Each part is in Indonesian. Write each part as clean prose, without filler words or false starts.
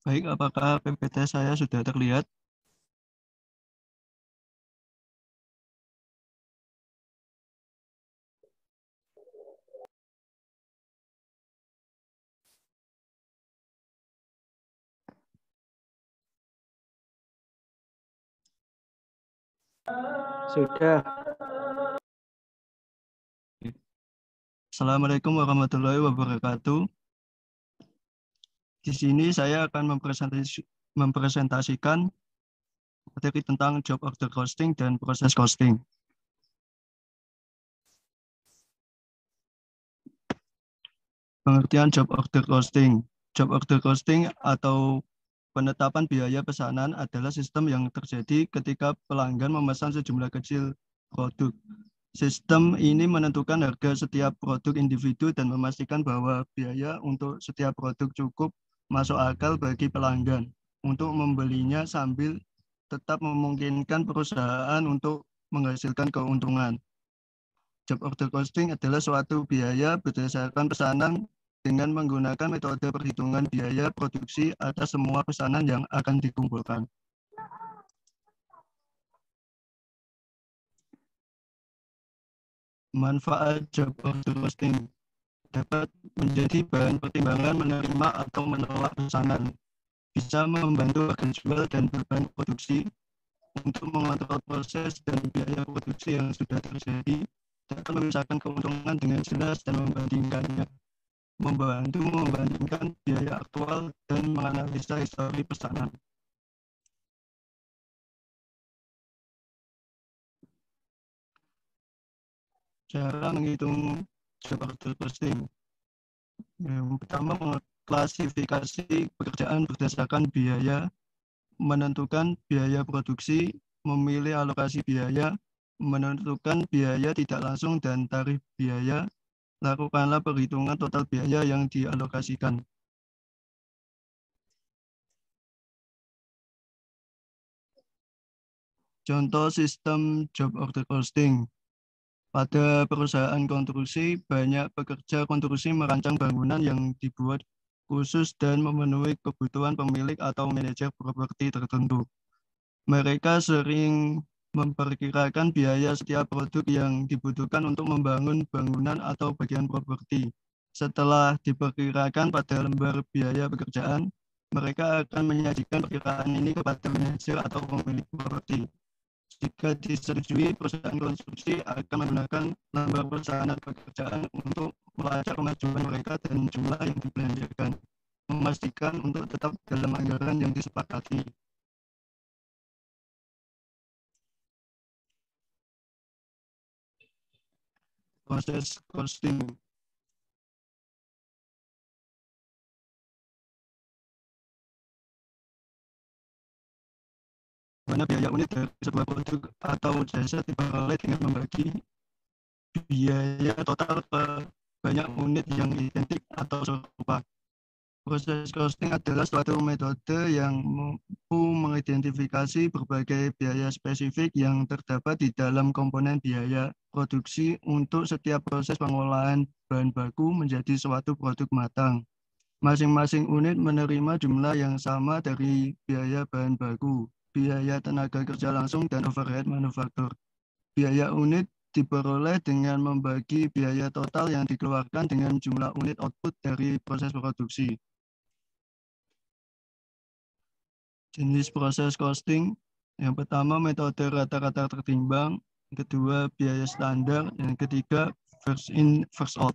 Baik, apakah PPT saya sudah terlihat? Sudah. Assalamualaikum warahmatullahi wabarakatuh. Di sini saya akan mempresentasikan materi tentang job order costing dan proses costing. Pengertian job order costing. Job order costing atau penetapan biaya pesanan adalah sistem yang terjadi ketika pelanggan memesan sejumlah kecil produk. Sistem ini menentukan harga setiap produk individu dan memastikan bahwa biaya untuk setiap produk cukup masuk akal bagi pelanggan untuk membelinya sambil tetap memungkinkan perusahaan untuk menghasilkan keuntungan. Job order costing adalah suatu biaya berdasarkan pesanan dengan menggunakan metode perhitungan biaya produksi atas semua pesanan yang akan dikumpulkan. Manfaat job order costing dapat menjadi bahan pertimbangan menerima atau menolak pesanan, bisa membantu harga jual dan beban produksi untuk mengontrol proses dan biaya produksi yang sudah terjadi, dapat memisahkan keuntungan dengan jelas dan membandingkannya, membantu membandingkan biaya aktual dan menganalisa histori pesanan. Cara menghitung job order costing. Yang pertama, mengklasifikasi pekerjaan berdasarkan biaya, menentukan biaya produksi, memilih alokasi biaya, menentukan biaya tidak langsung dan tarif biaya, lakukanlah perhitungan total biaya yang dialokasikan. Contoh sistem job order costing. Pada perusahaan konstruksi, banyak pekerja konstruksi merancang bangunan yang dibuat khusus dan memenuhi kebutuhan pemilik atau manajer properti tertentu. Mereka sering memperkirakan biaya setiap produk yang dibutuhkan untuk membangun bangunan atau bagian properti. Setelah diperkirakan pada lembar biaya pekerjaan, mereka akan menyajikan perkiraan ini kepada manajer atau pemilik properti. Jika disetujui, perusahaan konstruksi akan menggunakan lembar pesanan pekerjaan untuk melacak kemajuan mereka dan jumlah yang dibelanjakan, memastikan untuk tetap dalam anggaran yang disepakati. Proses costing. Mana biaya unit dari sebuah produk atau jasa diperoleh dengan membagi biaya total ke banyak unit yang identik atau serupa. Proses costing adalah suatu metode yang mampu mengidentifikasi berbagai biaya spesifik yang terdapat di dalam komponen biaya produksi untuk setiap proses pengolahan bahan baku menjadi suatu produk matang. Masing-masing unit menerima jumlah yang sama dari biaya bahan baku, biaya tenaga kerja langsung, dan overhead manufaktur. Biaya unit diperoleh dengan membagi biaya total yang dikeluarkan dengan jumlah unit output dari proses produksi. Jenis proses costing, yang pertama metode rata-rata tertimbang, yang kedua biaya standar, yang ketiga first in first out.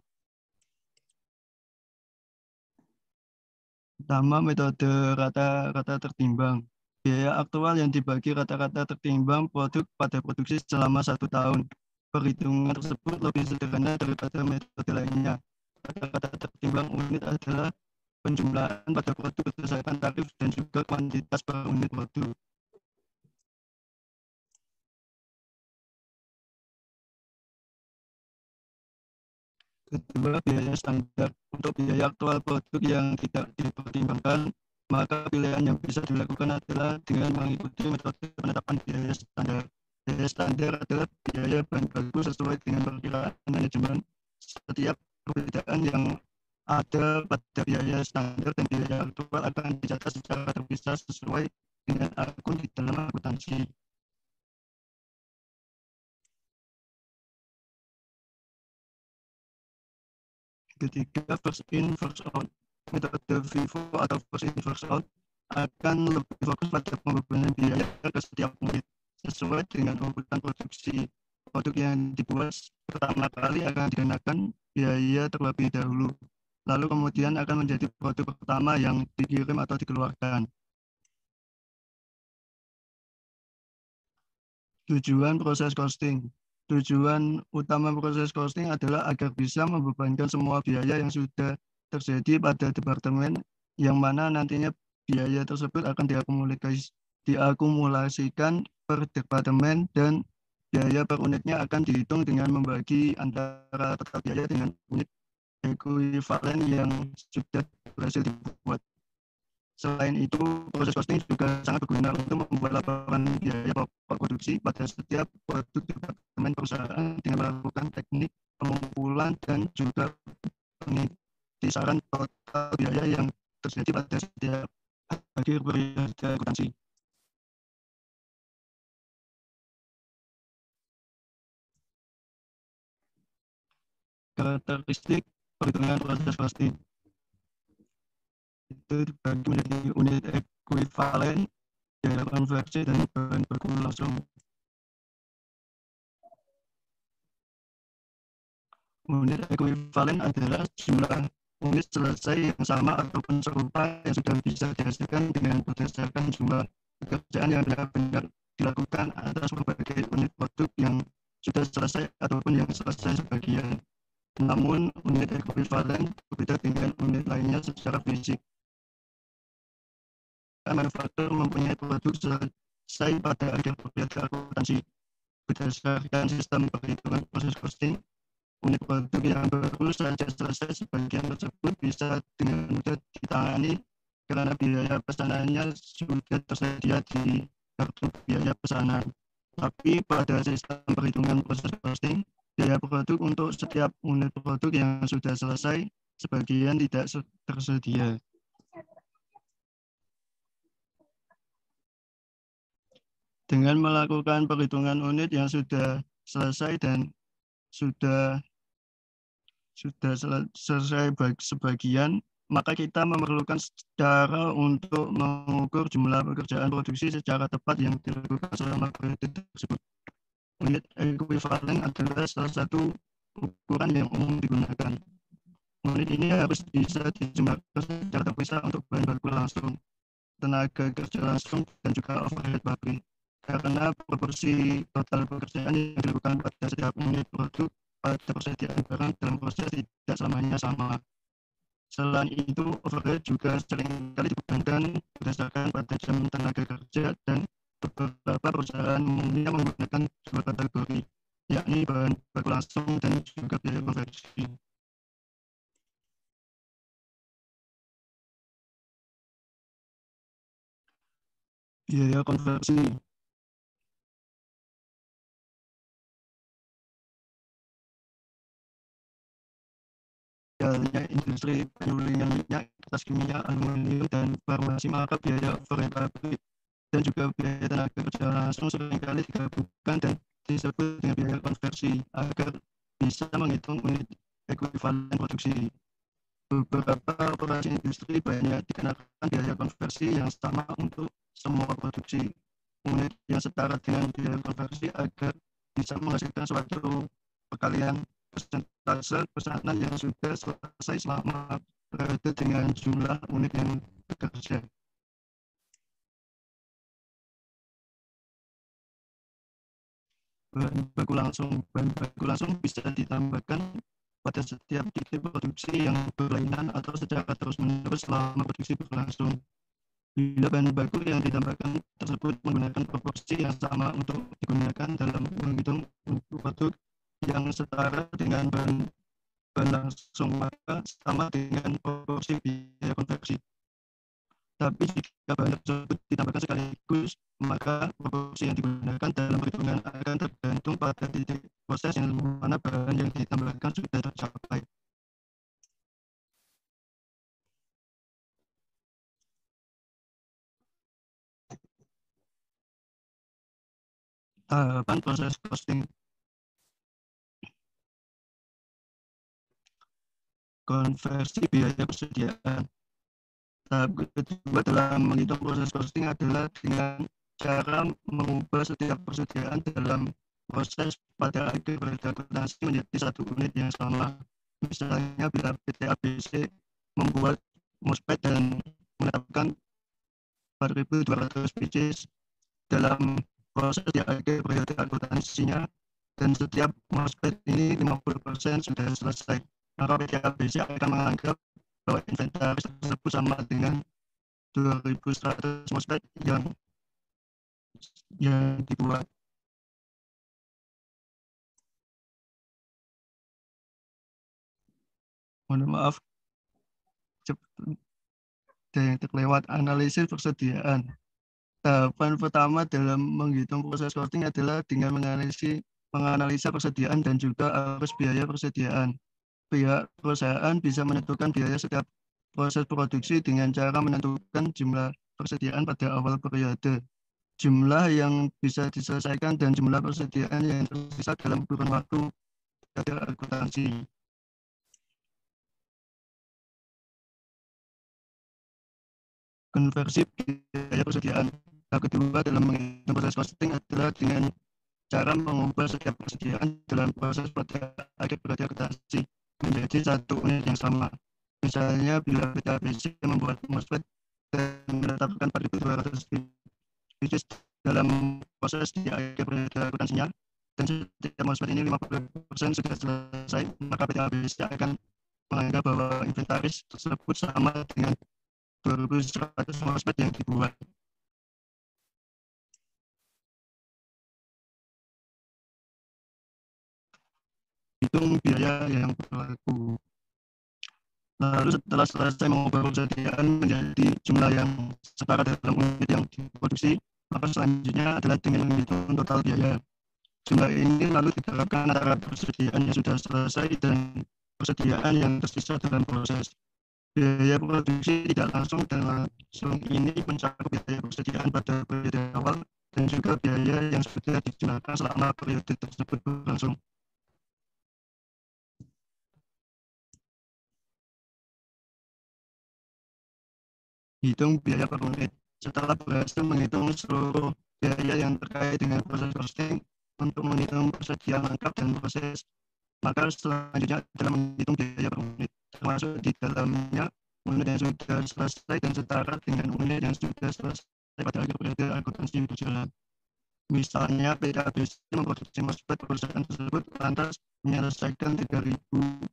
Pertama, metode rata-rata tertimbang. Biaya aktual yang dibagi rata-rata tertimbang produk pada produksi selama 1 tahun. Perhitungan tersebut lebih sederhana daripada metode lainnya. Rata-rata tertimbang unit adalah penjumlahan pada produk berdasarkan tarif dan juga kuantitas per unit produk. Kedua, biaya standar. Untuk biaya aktual produk yang tidak dipertimbangkan, maka pilihan yang bisa dilakukan adalah dengan mengikuti metode penetapan biaya standar. Biaya standar adalah biaya bahan baku sesuai dengan perkiraan manajemen. Setiap perbedaan yang ada pada biaya standar dan biaya aktual akan dicatat secara terpisah sesuai dengan akun di dalam akuntansi. Ketiga, first in, first out. Metode FIFO atau first in, first out akan lebih fokus pada pembebanan biaya ke setiap unit sesuai dengan urutan produksi. Produk yang dibuat pertama kali akan dikenakan biaya terlebih dahulu, lalu kemudian akan menjadi produk pertama yang dikirim atau dikeluarkan. Tujuan proses costing. Tujuan utama proses costing adalah agar bisa membebankan semua biaya yang sudah terjadi pada departemen, yang mana nantinya biaya tersebut akan diakumulasikan per departemen, dan biaya per unitnya akan dihitung dengan membagi antara total biaya dengan unit ekuivalen yang sudah berhasil dibuat. Selain itu, proses costing juga sangat berguna untuk membuat laporan biaya pokok produksi pada setiap produk departemen perusahaan dengan melakukan teknik pengumpulan dan juga pengisaran total biaya yang terjadi pada setiap akhir periode akuntansi. Karakteristik perhitungan proses costing itu dibagi menjadi unit ekuivalen, biaya konversi, dan bahan baku langsung. Unit ekuivalen adalah jumlah unit selesai yang sama ataupun serupa yang sudah bisa dihasilkan dengan berdasarkan jumlah pekerjaan yang benar-benar dilakukan atas berbagai unit produk yang sudah selesai ataupun yang selesai sebagian. Namun, unit ekuivalen berbeda dengan unit lainnya secara fisik. Manufaktur mempunyai produk selesai pada akhir periode akuntansi. Berdasarkan sistem perhitungan proses costing, unit produk yang baru saja selesai sebagian tersebut bisa dengan mudah ditangani karena biaya pesanannya sudah tersedia di kartu biaya pesanan. Tapi pada sistem perhitungan proses costing, biaya produk untuk setiap unit produk yang sudah selesai sebagian tidak tersedia. Dengan melakukan perhitungan unit yang sudah selesai dan sudah selesai sebagian, maka kita memerlukan cara untuk mengukur jumlah pekerjaan produksi secara tepat yang dilakukan selama periode tersebut. Unit ekuivalen adalah salah satu ukuran yang umum digunakan. Unit ini harus bisa dijumlahkan secara terpisah untuk bahan baku langsung, tenaga kerja langsung, dan juga overhead pabrik. Karena proporsi total pekerjaan yang dilakukan pada setiap unit produk pada persediaan barang dalam proses tidak selamanya sama. Selain itu, overhead juga seringkali dibebankan berdasarkan pada jam tenaga kerja, dan beberapa perusahaan umumnya menggunakan dua kategori, yakni bahan baku langsung dan juga biaya konversi. Biaya konversi. Halnya industri penyulingan minyak, kertas kimia, aluminium, dan farmasi, maka biaya overhead pabrik dan juga biaya tenaga kerja langsung seringkali digabungkan dan disebut dengan biaya konversi agar bisa menghitung unit ekuivalen produksi. Beberapa operasi industri banyak dikenakan biaya konversi yang sama untuk semua produksi. Unit yang setara dengan biaya konversi agar bisa menghasilkan suatu perkalian persentase pesanan yang sudah selesai selama periode dengan jumlah unit yang bekerja. Bahan baku langsung bisa ditambahkan pada setiap titik produksi yang berlainan atau secara terus-menerus selama produksi berlangsung. Bila bahan baku yang ditambahkan tersebut menggunakan proporsi yang sama untuk digunakan dalam menghitung produk yang setara dengan bahan langsung, maka sama dengan proporsi biaya konversi. Tapi jika bahan tersebut ditambahkan sekaligus, maka proporsi yang digunakan dalam perhitungan akan tergantung pada titik proses yang mana bahan yang ditambahkan sudah tercapai. Tahapan proses costing. Konversi biaya persediaan. Tahap kedua dalam menghitung proses costing adalah dengan cara mengubah setiap persediaan dalam proses pada akhir berakuntansi menjadi satu unit yang sama. Misalnya bila PT ABC membuat MOSFET dan menetapkan 4.200 pieces dalam proses di akhir periode akuntansinya, dan setiap MOSFET ini 50% sudah selesai, maka PT ABC akan menganggap bahwa inventaris tersebut sama dengan 2.100 MOSFET yang dibuat. Mohon maaf, ada yang terlewat. Analisis persediaan. Tahapan pertama dalam menghitung proses costing adalah dengan menganalisa persediaan dan juga arus biaya persediaan. Pihak perusahaan bisa menentukan biaya setiap proses produksi dengan cara menentukan jumlah persediaan pada awal periode, jumlah yang bisa diselesaikan, dan jumlah persediaan yang tersisa dalam kurun waktu periode akuntansi. Konversi biaya persediaan. Tahap kedua dalam menghitung proses costing adalah dengan cara mengubah setiap persediaan dalam proses pada akhir periode akuntansi menjadi satu unit yang sama. Misalnya bila PT ABC membuat MOSFET dan menetapkan 4.200 pieces dalam proses di akhir periode akuntansinya, dan setiap MOSFET ini 50% sudah selesai, maka PT ABC akan menganggap bahwa inventaris tersebut sama dengan 2.100 MOSFET yang dibuat. Hitung biaya yang berlaku. Lalu setelah selesai mengubah persediaan menjadi jumlah yang setara dalam unit yang diproduksi, maka selanjutnya adalah dengan menghitung total biaya. Jumlah ini lalu diterapkan antara persediaan yang sudah selesai dan persediaan yang tersisa dalam proses. Biaya produksi tidak langsung dan langsung ini mencakup biaya persediaan pada periode awal dan juga biaya yang sudah digunakan selama periode tersebut berlangsung. Hitung biaya per unit. Setelah berhasil menghitung seluruh biaya yang terkait dengan proses costing untuk menghitung persediaan lengkap dan proses, maka selanjutnya adalah menghitung biaya per unit, termasuk di dalamnya unit yang sudah selesai dan setara dengan unit yang sudah selesai pada akhir periode akuntansi berjalan. Misalnya PT ABC memproduksi MOSFET, perusahaan tersebut lantas menyelesaikan 3.000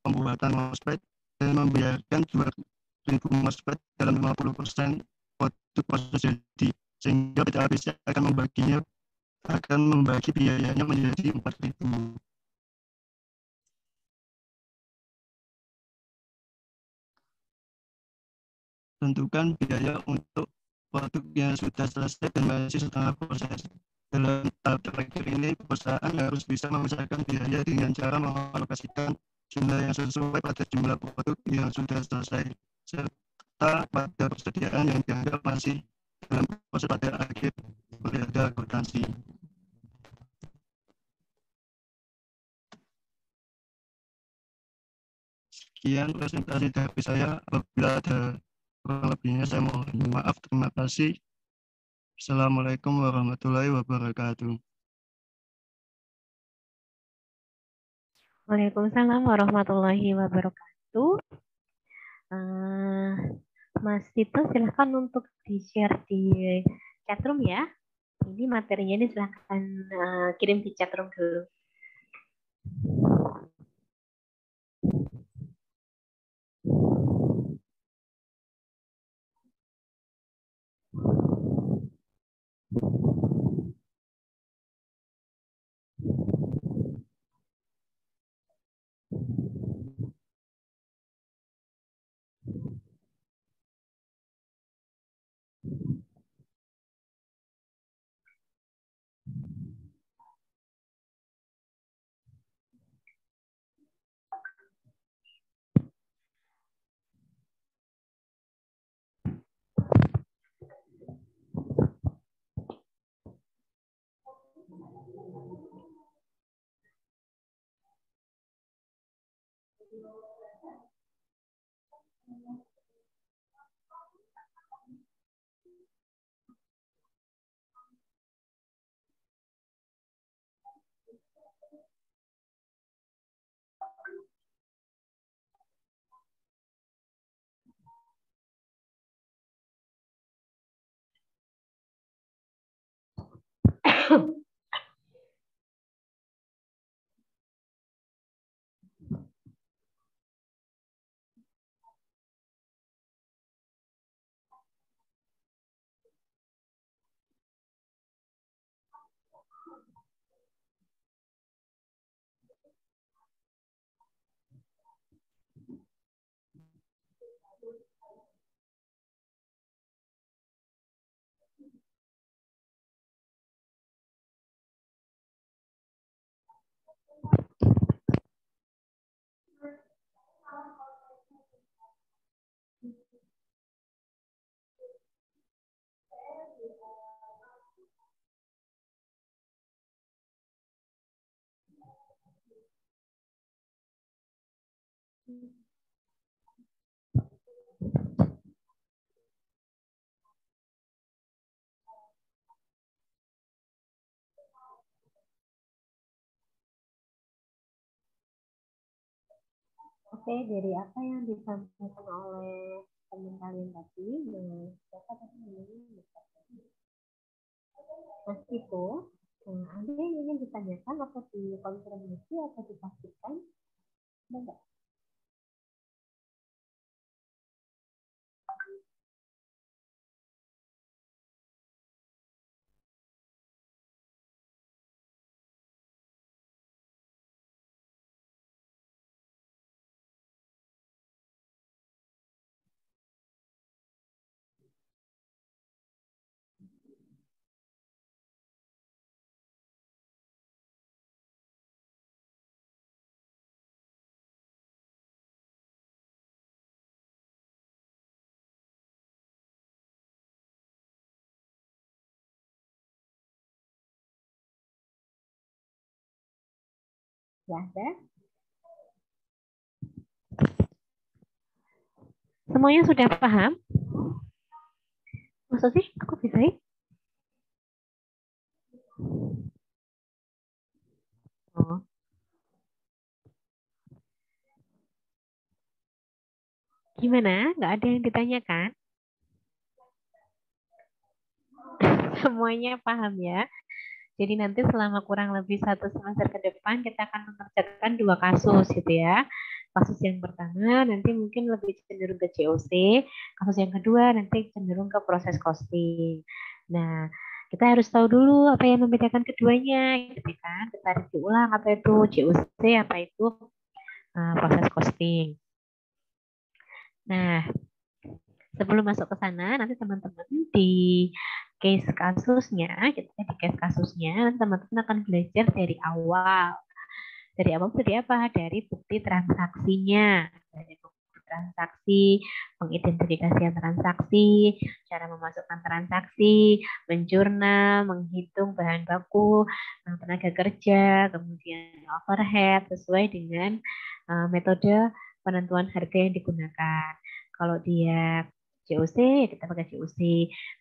pembuatan MOSFET dan membiarkan 2.000 MOSFET dalam 50% produk proses jadi, sehingga PT ABC akan membagi biayanya menjadi 4.000. Tentukan biaya untuk produk yang sudah selesai dan masih setengah proses. Dalam tahap terakhir ini, perusahaan harus bisa memisahkan biaya dengan cara mengalokasikan jumlah yang sesuai pada jumlah produk yang sudah selesai, serta pada persediaan yang dianggap masih dalam proses pada akhir periode akuntansi. Sekian presentasi dari saya. Apabila ada kurang lebihnya, saya mohon maaf. Terima kasih. Assalamualaikum warahmatullahi wabarakatuh. Waalaikumsalam warahmatullahi wabarakatuh. Mas Tito, silahkan untuk di-share di chatroom ya. Ini materinya ini silahkan kirim di chatroom dulu. Oke, dari apa yang disampaikan oleh teman kalian tadi, siapa tadi namanya? Mas itu, ada yang ingin ditanyakan atau dikonfirmasi atau dipastikan? Ada nggak? Ya ada. Semuanya sudah paham? Masa sih? Aku bisa ya? Oh. Gimana? Nggak ada yang ditanyakan? Semuanya paham ya? Jadi nanti selama kurang lebih 1 semester ke depan kita akan mengerjakan 2 kasus gitu ya. Kasus yang pertama nanti mungkin lebih cenderung ke COC, kasus yang kedua nanti cenderung ke proses costing. Nah, kita harus tahu dulu apa yang membedakan keduanya, gitu kan? Kita review ulang apa itu COC, apa itu proses costing. Nah, sebelum masuk ke sana, nanti teman-teman di case kasusnya, kita di case kasusnya, teman-teman akan belajar dari awal. Dari awal dari apa? Dari bukti transaksinya. Dari bukti transaksi, pengidentifikasian transaksi, cara memasukkan transaksi, menjurnal, menghitung bahan baku, tenaga kerja, kemudian overhead, sesuai dengan metode penentuan harga yang digunakan. Kalau dia COC, ya kita pakai COC.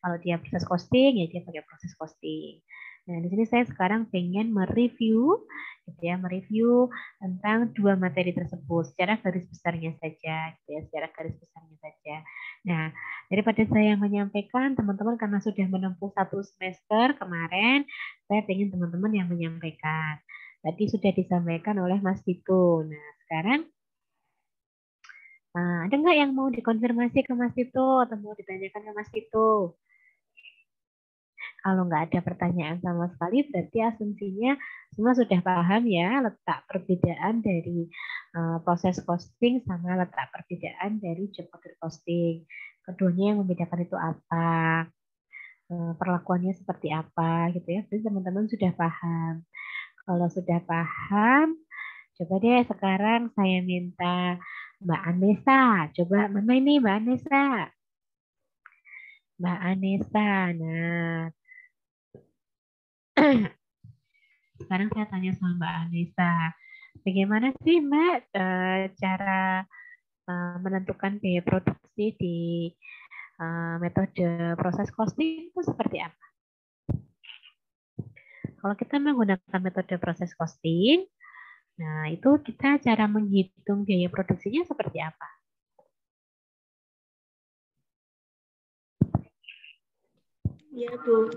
Kalau dia proses costing, ya dia pakai proses costing. Nah, di sini saya sekarang pengen mereview, gitu ya, mereview tentang 2 materi tersebut secara garis besarnya saja, gitu ya, secara garis besarnya saja. Nah, daripada saya menyampaikan, teman-teman karena sudah menempuh 1 semester kemarin, saya pengen teman-teman yang menyampaikan. Tadi sudah disampaikan oleh Mas Tito. Nah, sekarang ada nggak yang mau dikonfirmasi ke Mas Tito atau mau ditanyakan ke Mas Tito? Kalau nggak ada pertanyaan sama sekali, berarti asumsinya semua sudah paham ya letak perbedaan dari proses costing sama letak perbedaan dari job order costing. Keduanya yang membedakan itu apa, perlakuannya seperti apa gitu ya. Jadi teman-teman sudah paham. Kalau sudah paham, coba deh sekarang saya minta Mbak Anessa. Coba mana ini Mbak Anessa? Mbak Anessa. Nah, sekarang saya tanya sama Mbak Anissa. Bagaimana sih Mbak cara menentukan biaya produksi di metode proses costing itu seperti apa? Kalau kita menggunakan metode proses costing, nah itu kita cara menghitung biaya produksinya seperti apa? Iya, Bu.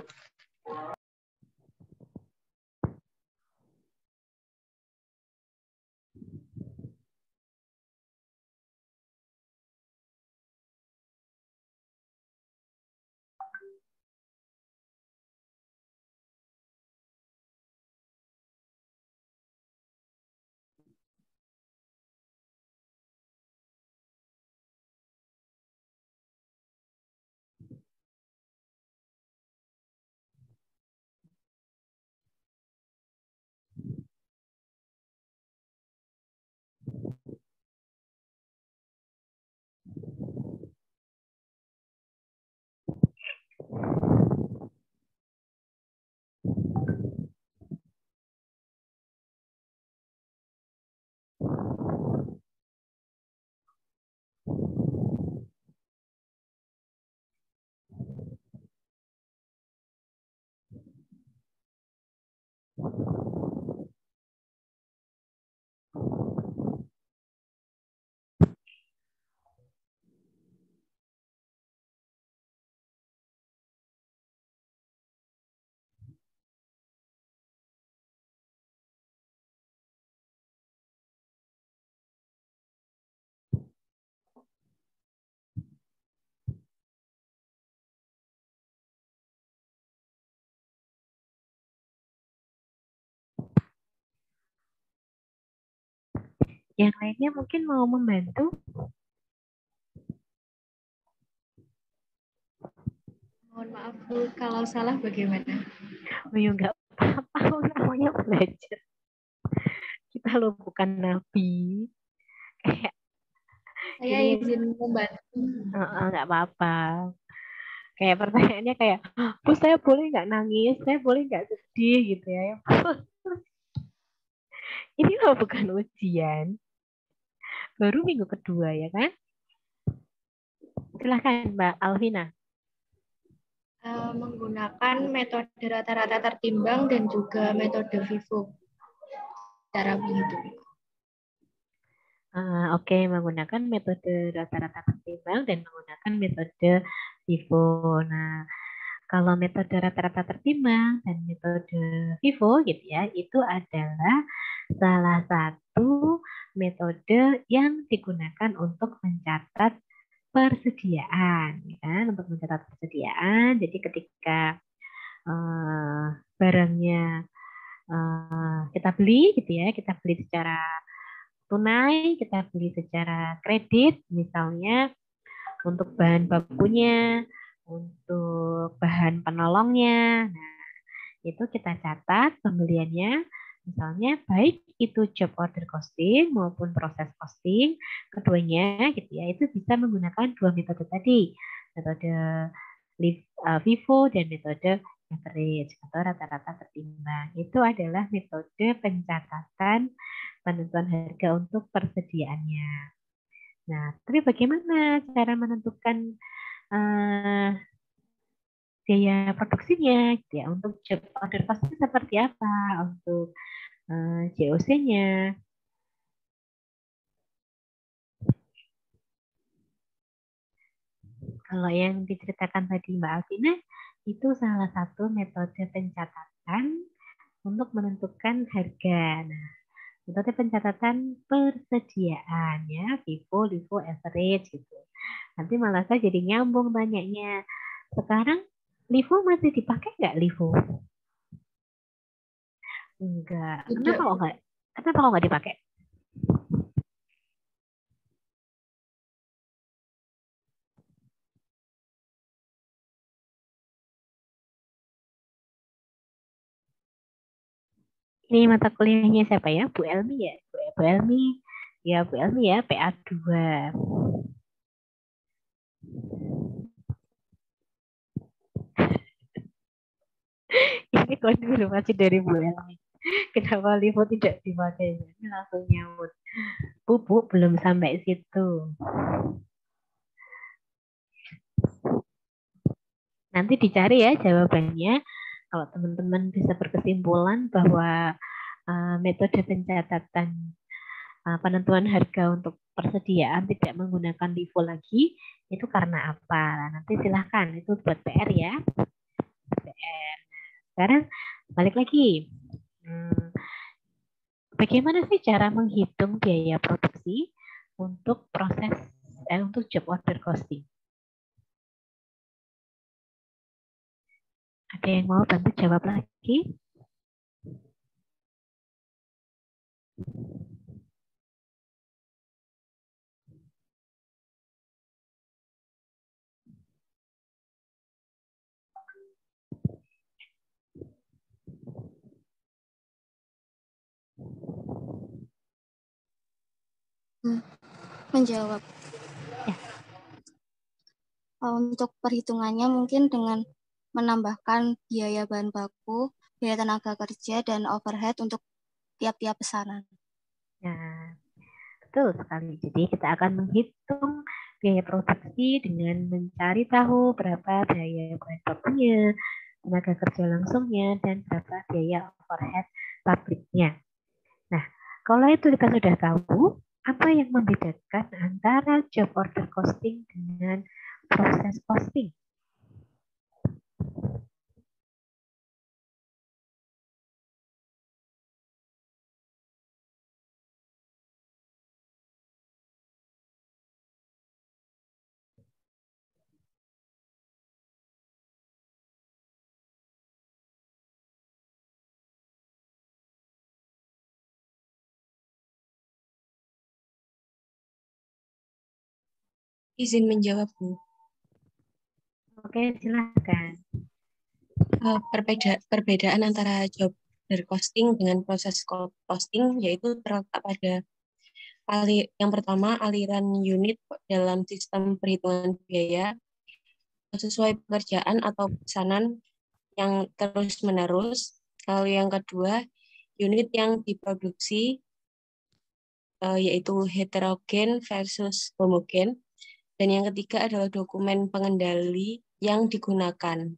Yang lainnya mungkin mau membantu? Mohon maaf, Bu, kalau salah bagaimana? Oh ya nggak apa-apa, namanya belajar. Kita loh bukan nabi. Kayak Saya ini izin membantu. nggak apa-apa. Kayak pertanyaannya kayak, Bu saya boleh nggak nangis? Saya boleh nggak sedih gitu ya? Ini loh bukan ujian. Baru minggu kedua ya kan? Silahkan Mbak Alvina. Menggunakan metode rata-rata tertimbang dan juga metode FIFO. Cara menghitung. Oke, menggunakan metode rata-rata tertimbang dan menggunakan metode FIFO. Nah, kalau metode rata-rata tertimbang dan metode FIFO gitu ya, itu adalah salah satu metode yang digunakan untuk mencatat persediaan, ya kan? Untuk mencatat persediaan. Jadi ketika barangnya kita beli gitu ya, kita beli secara tunai, kita beli secara kredit, misalnya untuk bahan bakunya, untuk bahan penolongnya. Nah, itu kita catat pembeliannya, misalnya baik itu job order costing maupun proses costing, keduanya gitu ya, itu bisa menggunakan dua metode tadi, metode FIFO dan metode average atau rata-rata tertimbang. Itu adalah metode pencatatan penentuan harga untuk persediaannya. Nah, tapi bagaimana cara menentukan uh, biaya produksinya gitu ya? Untuk job order costing seperti apa? Untuk JOC-nya. Kalau yang diceritakan tadi Mbak Alvina, itu salah satu metode pencatatan untuk menentukan harga. Nah, metode pencatatan persediaan ya, FIFO, LIFO, average gitu. Nanti malah saya jadi nyambung tanyanya. Sekarang LIFO masih dipakai nggak LIFO? Enggak. Tidak. Kenapa kok nggak? Kenapa kok nggak dipakai? Ini mata kuliahnya siapa ya? Bu Elmi ya? Bu Elmi. Ya, Bu Elmi ya, PA2. Ini konfirmasi dari Bu Elmi. Kenapa LIFO tidak dipakai? Ini langsung nyamut. Bu, belum sampai situ. Nanti dicari ya jawabannya. Kalau teman-teman bisa berkesimpulan bahwa metode pencatatan penentuan harga untuk persediaan tidak menggunakan LIFO lagi, itu karena apa? Nah, nanti silahkan, itu buat PR ya. PR. Sekarang balik lagi. Bagaimana sih cara menghitung biaya produksi untuk untuk job order costing? Ada yang mau bantu jawab lagi? Menjawab. Ya. Untuk perhitungannya mungkin dengan menambahkan biaya bahan baku, biaya tenaga kerja, dan overhead untuk tiap-tiap pesanan. Nah, betul sekali. Jadi kita akan menghitung biaya produksi dengan mencari tahu berapa biaya bahan bakunya, tenaga kerja langsungnya, dan berapa biaya overhead pabriknya. Nah, kalau itu kita sudah tahu, apa yang membedakan antara job order costing dengan proses costing? Izin menjawab, Bu. Oke, silakan. Perbedaan antara job order costing dengan proses costing yaitu terletak pada yang pertama, aliran unit dalam sistem perhitungan biaya sesuai pekerjaan atau pesanan yang terus-menerus. Lalu yang kedua, unit yang diproduksi yaitu heterogen versus homogen. Dan yang ketiga adalah dokumen pengendali yang digunakan.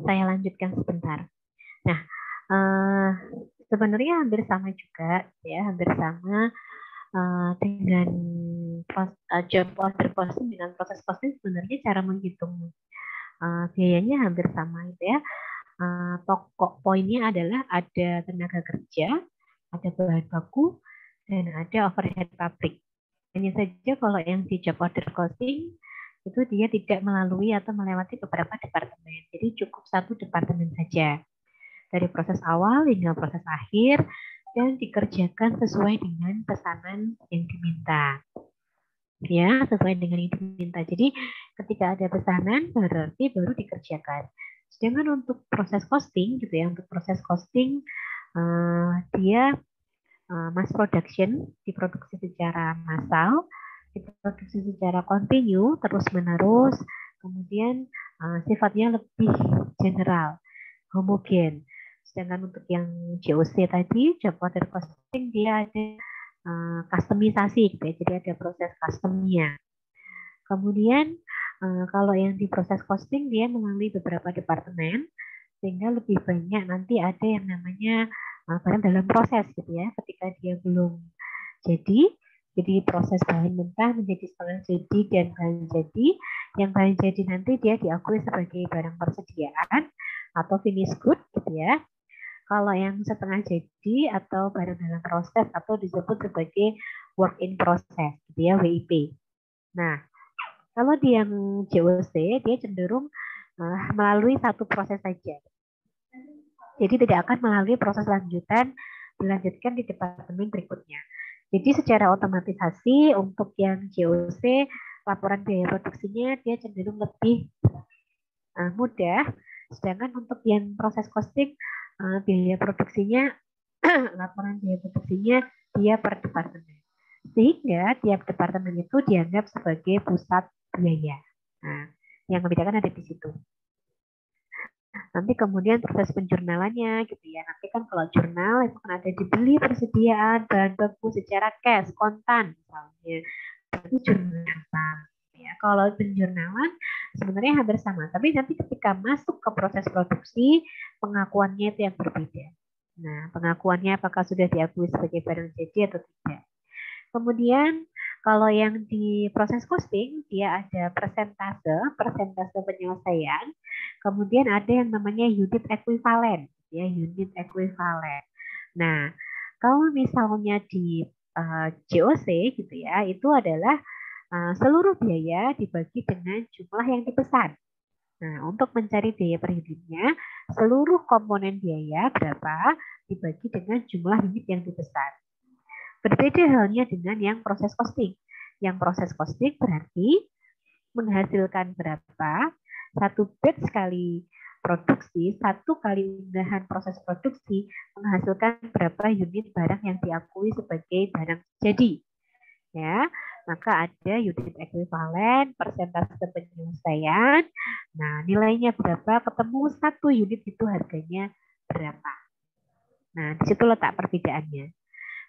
Saya lanjutkan sebentar. Nah, sebenarnya hampir sama juga, ya, hampir sama dengan job order costing dengan proses costing. Sebenarnya cara menghitung biayanya hampir sama, itu ya. Pokok poinnya adalah ada tenaga kerja, ada bahan baku, dan ada overhead pabrik. Hanya saja kalau yang di job order costing itu dia tidak melalui atau melewati beberapa departemen. Jadi cukup satu departemen saja. Dari proses awal hingga proses akhir dan dikerjakan sesuai dengan pesanan yang diminta. Ya, sesuai dengan yang diminta. Jadi ketika ada pesanan berarti baru dikerjakan. Sedangkan untuk proses costing gitu ya, untuk proses costing dia mass production, diproduksi secara massal, diproduksi secara kontinu, terus-menerus, kemudian sifatnya lebih general, homogen. Sedangkan untuk yang JOC tadi, job order costing, dia ada customisasi, gitu ya. Jadi ada proses customnya. Kemudian kalau yang di proses costing, dia melalui beberapa departemen, sehingga lebih banyak nanti ada yang namanya barang dalam proses gitu ya, ketika dia belum jadi proses bahan mentah menjadi setengah jadi dan bahan jadi. Yang bahan jadi nanti dia diakui sebagai barang persediaan atau finished good gitu ya. Kalau yang setengah jadi atau barang dalam proses atau disebut sebagai work in process, gitu ya, WIP. Nah, kalau di yang JOC dia cenderung melalui satu proses saja. Jadi tidak akan melalui proses lanjutan dilanjutkan di departemen berikutnya. Jadi secara otomatisasi untuk yang JOC laporan biaya produksinya dia cenderung lebih mudah. Sedangkan untuk yang proses costing biaya produksinya laporan biaya produksinya dia per departemen. Sehingga tiap departemen itu dianggap sebagai pusat biaya. Nah, yang membedakan ada di situ. Nanti kemudian proses penjurnalannya gitu ya. Nanti kan kalau jurnal itu kan ada dibeli persediaan bahan baku secara cash, kontan misalnya. Berarti jurnal apa? Ya, kalau penjurnalan sebenarnya hampir sama, tapi nanti ketika masuk ke proses produksi, pengakuannya itu yang berbeda. Nah, pengakuannya apakah sudah diakui sebagai barang jadi atau tidak. Kemudian kalau yang di proses costing, dia ada persentase penyelesaian. Kemudian ada yang namanya unit ekuivalen, ya unit ekuivalen. Nah, kalau misalnya di JOC gitu ya, itu adalah seluruh biaya dibagi dengan jumlah yang dipesan. Nah, untuk mencari biaya per unitnya, seluruh komponen biaya berapa dibagi dengan jumlah unit yang dipesan. Berbeda halnya dengan yang proses costing. Yang proses costing berarti menghasilkan berapa, satu batch sekali produksi, satu kali unggahan proses produksi menghasilkan berapa unit barang yang diakui sebagai barang jadi. Ya, maka ada unit ekuivalen, persentase penyelesaian. Nah, nilainya berapa, ketemu satu unit itu harganya berapa. Nah, di situ letak perbedaannya.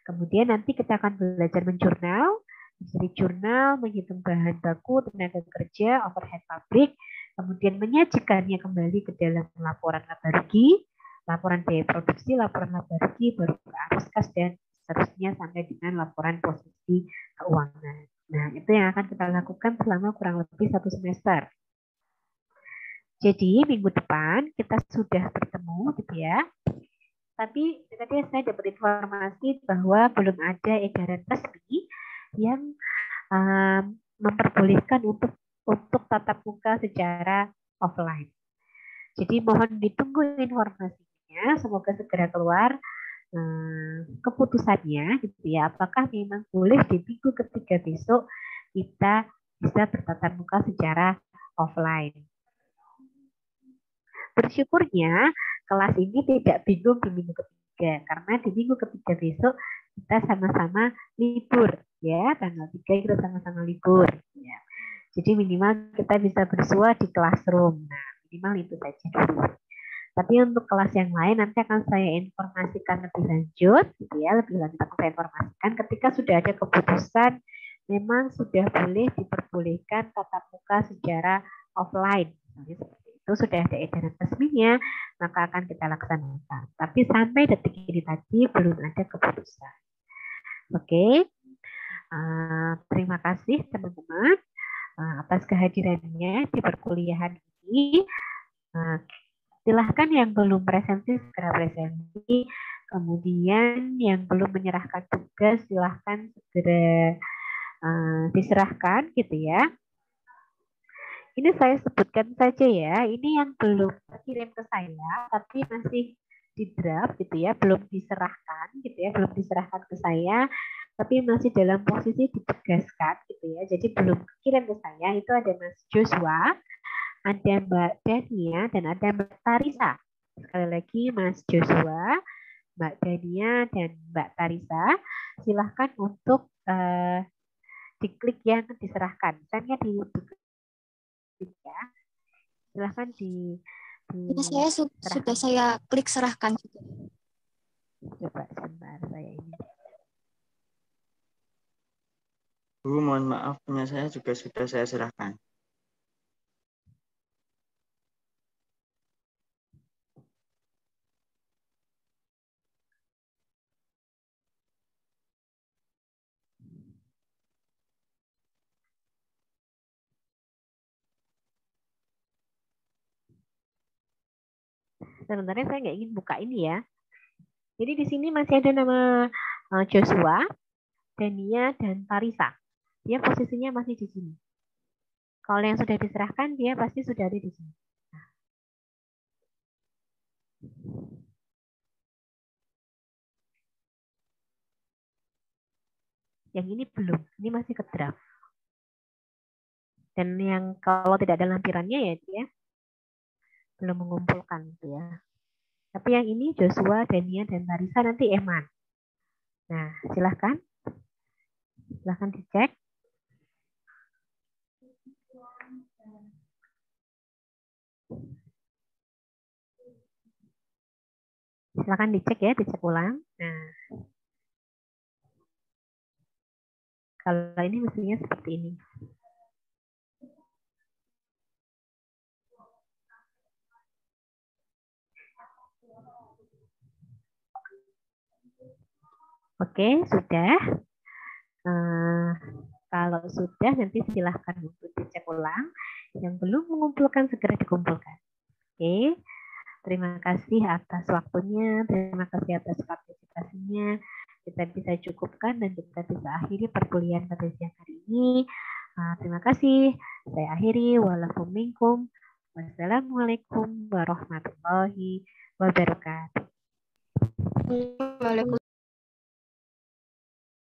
Kemudian nanti kita akan belajar menjurnal, jadi jurnal, menghitung bahan baku, tenaga kerja, overhead pabrik, kemudian menyajikannya kembali ke dalam laporan laba rugi, laporan biaya produksi, laporan laba rugi, baru ke arus kas, dan seterusnya sampai dengan laporan posisi keuangan. Nah, itu yang akan kita lakukan selama kurang lebih 1 semester. Jadi minggu depan kita sudah bertemu, gitu ya. Tapi tadi saya dapat informasi bahwa belum ada edaran resmi yang memperbolehkan untuk tatap muka secara offline. Jadi mohon ditunggu informasinya, semoga segera keluar keputusannya, gitu ya. Apakah memang boleh di minggu ketiga besok kita bisa bertatap muka secara offline? Bersyukurnya kelas ini tidak bingung di minggu ketiga, karena di minggu ketiga besok kita sama-sama libur, ya, tanggal 3 kita sama-sama libur. Ya. Jadi minimal kita bisa bersua di classroom. Nah, minimal itu saja dulu. Tapi untuk kelas yang lain nanti akan saya informasikan lebih lanjut, gitu ya, lebih lanjut akan saya informasikan ketika sudah ada keputusan memang sudah boleh diperbolehkan tatap muka secara offline. Misalnya seperti itu sudah ada edaran resminya, maka akan kita laksanakan. Tapi sampai detik ini tadi belum ada keputusan. Oke, terima kasih teman-teman atas kehadirannya di perkuliahan ini. Silahkan yang belum presensi segera presensi, kemudian yang belum menyerahkan tugas silahkan segera diserahkan, gitu ya. Ini saya sebutkan saja ya, ini yang belum kirim ke saya, tapi masih di draft gitu ya, belum diserahkan gitu ya, belum diserahkan ke saya, tapi masih dalam posisi ditegaskan gitu ya, jadi belum kirim ke saya. Itu ada Mas Joshua, ada Mbak Dania, dan ada Mbak Tarisa. Sekali lagi Mas Joshua, Mbak Dania, dan Mbak Tarisa, silahkan untuk diklik yang diserahkan. Misalnya di ya. Silahkan Ini saya sudah saya klik serahkan juga. Coba sebentar saya ini. Bu, mohon maaf, punya saya juga sudah saya serahkan. Sebenarnya saya nggak ingin buka ini ya, Jadi di sini masih ada nama Joshua, Dania, dan Tarisa. Dia posisinya masih di sini. Kalau yang sudah diserahkan, dia pasti sudah ada di sini. Nah. Yang ini belum, ini masih ke draft. Dan yang kalau tidak ada lampirannya ya dia belum mengumpulkan gitu ya. Tapi yang ini Joshua, Dania, dan Tarisa nanti Eman. Nah, silahkan dicek. Silahkan dicek ya, dicek ulang. Nah, kalau ini mestinya seperti ini. Oke, sudah. Kalau sudah, nanti silahkan untuk dicek ulang. Yang belum mengumpulkan, segera dikumpulkan. Oke, terima kasih atas waktunya, terima kasih atas partisipasinya. Kita bisa cukupkan dan kita bisa akhiri perkuliahan pada siang hari ini. Terima kasih. Saya akhiri. Waalaikumsalam. Wassalamualaikum warahmatullahi wabarakatuh. Waalaikumsalam.